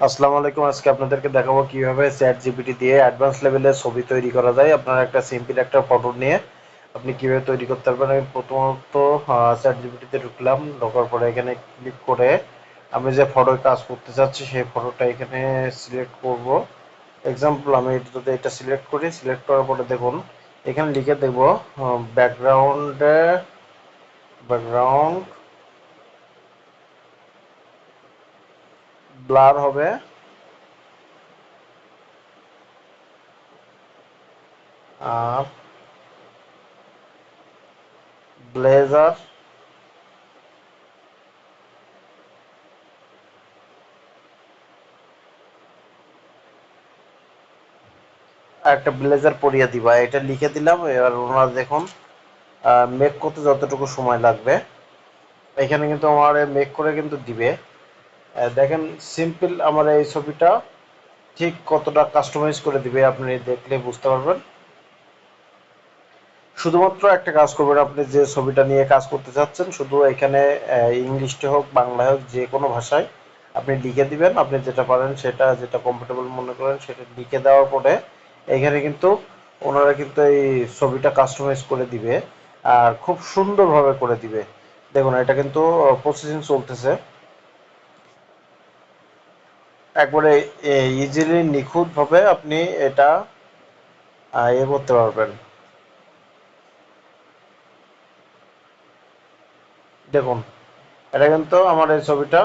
আসসালামু আলাইকুম। আজকে আপনাদেরকে দেখাবো কিভাবে চ্যাট জিপিটি দিয়ে অ্যাডভান্স লেভেলের ছবি তৈরি করা যায়। আপনার একটা সিম্পল একটা ফটো নিয়ে আপনি কিভাবে তৈরি করতে পারবেন। আমি প্রথমত চ্যাট জিপিটিতে ঢুকলাম, ঢোকার পরে এখানে ক্লিক করে আমি যে ফটোয় কাজ করতে চাচ্ছি সেই ফটোটা এখানে সিলেক্ট করব। এক্সাম্পল আমি যদি এটা সিলেক্ট করি, সিলেক্ট করার পরে দেখুন এখানে লিখে দেব ব্যাকগ্রাউন্ডে ব্যাকগ্রাউন্ড ব্লার হবে, আর ব্লেজার একটা ব্লেজার পরিয়ে দিবা, এটা লিখে দিলাম। এবার ওনারা দেখুন মেক করতে যতটুকু সময় লাগবে এখানে কিন্তু আমার মেক করে কিন্তু দিবে। দেখেন সিম্পল আমার এই ছবিটা ঠিক কতটা কাস্টমাইজ করে দিবে আপনি দেখলে বুঝতে পারবেন। শুধুমাত্র একটা কাজ করবেন, আপনি যে ছবিটা নিয়ে কাজ করতে চাচ্ছেন শুধু এখানে ইংলিশে হোক বাংলায় হোক যে কোনো ভাষায় আপনি লিখে দিবেন। আপনি যেটা পারেন সেটা, যেটা কমফোর্টেবল মনে করেন সেটা লিখে দেওয়ার পরে এখানে কিন্তু ওনারা কিন্তু এই ছবিটা কাস্টমাইজ করে দিবে আর খুব সুন্দরভাবে করে দিবে। দেখুন এটা কিন্তু প্রসেসিং চলতেছে, একবারে ইজিলি নিখুঁতভাবে আপনি এটা ইয়ে করতে পারবেন। দেখুন এটা কিন্তু আমার এই ছবিটা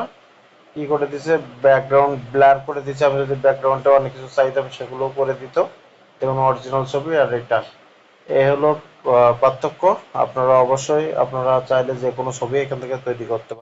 কি করে দিছে, ব্যাকগ্রাউন্ড ব্লার করে দিচ্ছে। আমি যদি ব্যাকগ্রাউন্ডে অনেক কিছু চাইতাম সেগুলো করে দিত। দেখুন অরিজিনাল ছবি আর এটা, এ হলো পার্থক্য। আপনারা অবশ্যই আপনারা চাইলে যে কোনো ছবি এখান থেকে তৈরি করতে পারেন।